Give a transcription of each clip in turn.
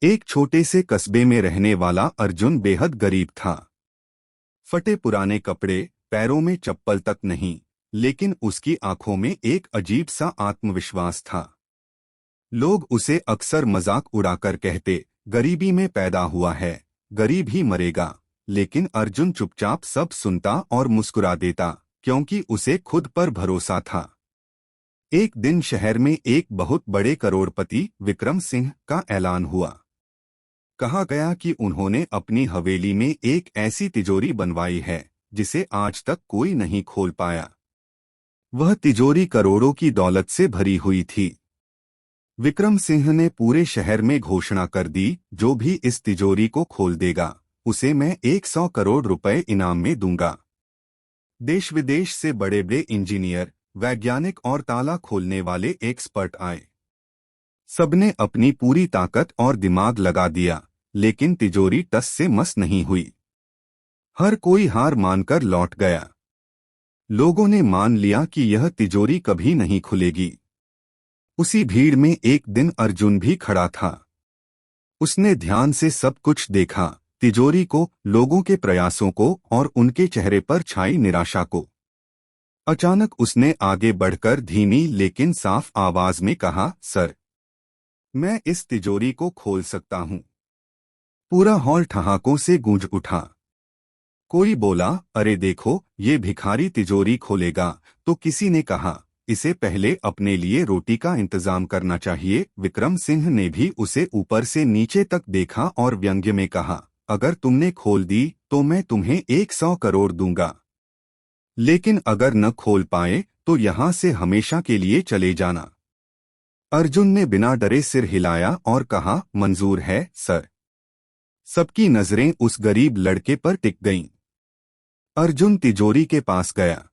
एक छोटे से कस्बे में रहने वाला अर्जुन बेहद गरीब था। फटे पुराने कपड़े, पैरों में चप्पल तक नहीं, लेकिन उसकी आंखों में एक अजीब सा आत्मविश्वास था। लोग उसे अक्सर मजाक उड़ाकर कहते, गरीबी में पैदा हुआ है, गरीब ही मरेगा। लेकिन अर्जुन चुपचाप सब सुनता और मुस्कुरा देता, क्योंकि उसे खुद पर भरोसा था। एक दिन शहर में एक बहुत बड़े करोड़पति विक्रम सिंह का ऐलान हुआ। कहा गया कि उन्होंने अपनी हवेली में एक ऐसी तिजोरी बनवाई है जिसे आज तक कोई नहीं खोल पाया। वह तिजोरी करोड़ों की दौलत से भरी हुई थी। विक्रम सिंह ने पूरे शहर में घोषणा कर दी, जो भी इस तिजोरी को खोल देगा उसे मैं 100 करोड़ रुपए इनाम में दूंगा। देश विदेश से बड़े बड़े इंजीनियर, वैज्ञानिक और ताला खोलने वाले एक्सपर्ट आए। सबने अपनी पूरी ताकत और दिमाग लगा दिया, लेकिन तिजोरी टस से मस नहीं हुई। हर कोई हार मानकर लौट गया। लोगों ने मान लिया कि यह तिजोरी कभी नहीं खुलेगी। उसी भीड़ में एक दिन अर्जुन भी खड़ा था। उसने ध्यान से सब कुछ देखा, तिजोरी को, लोगों के प्रयासों को और उनके चेहरे पर छाई निराशा को। अचानक उसने आगे बढ़कर धीमी लेकिन साफ आवाज में कहा, सर, मैं इस तिजोरी को खोल सकता हूं। पूरा हॉल ठहाकों से गूंज उठा। कोई बोला, अरे देखो, ये भिखारी तिजोरी खोलेगा। तो किसी ने कहा, इसे पहले अपने लिए रोटी का इंतजाम करना चाहिए। विक्रम सिंह ने भी उसे ऊपर से नीचे तक देखा और व्यंग्य में कहा, अगर तुमने खोल दी तो मैं तुम्हें 100 करोड़ दूंगा, लेकिन अगर न खोल पाए तो यहां से हमेशा के लिए चले जाना। अर्जुन ने बिना डरे सिर हिलाया और कहा, मंजूर है सर। सबकी नजरें उस गरीब लड़के पर टिक गईं। अर्जुन तिजोरी के पास गया।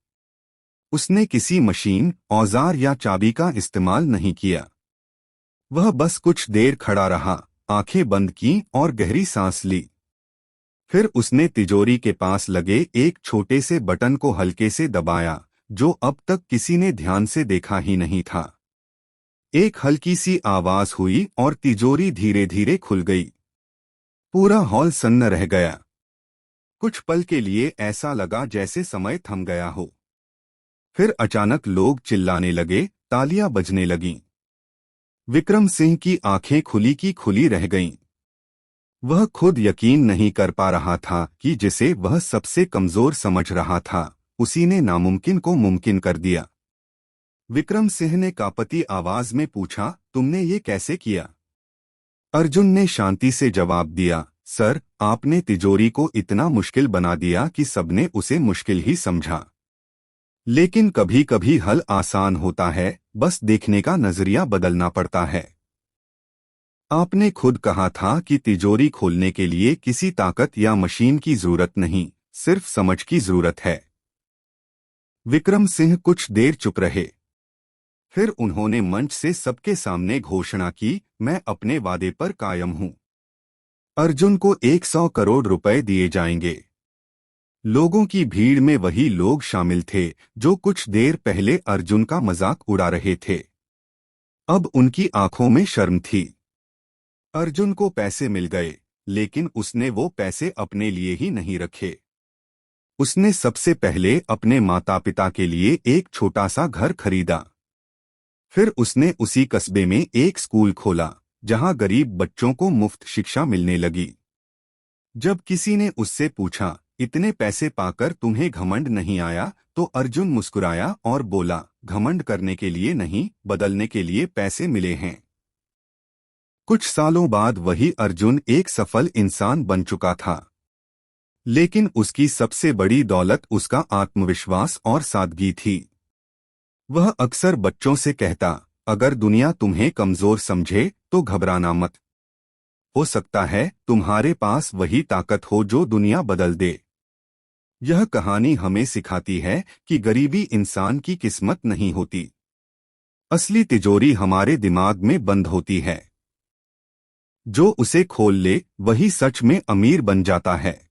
उसने किसी मशीन, औजार या चाबी का इस्तेमाल नहीं किया। वह बस कुछ देर खड़ा रहा, आंखें बंद की और गहरी सांस ली। फिर उसने तिजोरी के पास लगे एक छोटे से बटन को हल्के से दबाया, जो अब तक किसी ने ध्यान से देखा ही नहीं था। एक हल्की सी आवाज हुई और तिजोरी धीरे धीरे खुल गई। पूरा हॉल सन्न रह गया। कुछ पल के लिए ऐसा लगा जैसे समय थम गया हो। फिर अचानक लोग चिल्लाने लगे, तालियां बजने लगीं। विक्रम सिंह की आंखें खुली की खुली रह गईं। वह खुद यकीन नहीं कर पा रहा था कि जिसे वह सबसे कमजोर समझ रहा था, उसी ने नामुमकिन को मुमकिन कर दिया। विक्रम सिंह ने कांपती आवाज में पूछा, तुमने ये कैसे किया? अर्जुन ने शांति से जवाब दिया, सर, आपने तिजोरी को इतना मुश्किल बना दिया कि सबने उसे मुश्किल ही समझा। लेकिन कभी कभी हल आसान होता है, बस देखने का नजरिया बदलना पड़ता है। आपने खुद कहा था कि तिजोरी खोलने के लिए किसी ताकत या मशीन की जरूरत नहीं, सिर्फ समझ की जरूरत है। विक्रम सिंह कुछ देर चुप रहे। फिर उन्होंने मंच से सबके सामने घोषणा की, मैं अपने वादे पर कायम हूं। अर्जुन को 100 करोड़ रुपए दिए जाएंगे। लोगों की भीड़ में वही लोग शामिल थे जो कुछ देर पहले अर्जुन का मजाक उड़ा रहे थे। अब उनकी आंखों में शर्म थी। अर्जुन को पैसे मिल गए, लेकिन उसने वो पैसे अपने लिए ही नहीं रखे। उसने सबसे पहले अपने माता पिता के लिए एक छोटा सा घर खरीदा। फिर उसने उसी कस्बे में एक स्कूल खोला, जहां गरीब बच्चों को मुफ्त शिक्षा मिलने लगी। जब किसी ने उससे पूछा, इतने पैसे पाकर तुम्हें घमंड नहीं आया? तो अर्जुन मुस्कुराया और बोला, घमंड करने के लिए नहीं, बदलने के लिए पैसे मिले हैं। कुछ सालों बाद वही अर्जुन एक सफल इंसान बन चुका था। लेकिन उसकी सबसे बड़ी दौलत उसका आत्मविश्वास और सादगी थी। वह अक्सर बच्चों से कहता, अगर दुनिया तुम्हें कमजोर समझे तो घबराना मत। हो सकता है तुम्हारे पास वही ताकत हो जो दुनिया बदल दे। यह कहानी हमें सिखाती है कि गरीबी इंसान की किस्मत नहीं होती। असली तिजोरी हमारे दिमाग में बंद होती है। जो उसे खोल ले वही सच में अमीर बन जाता है।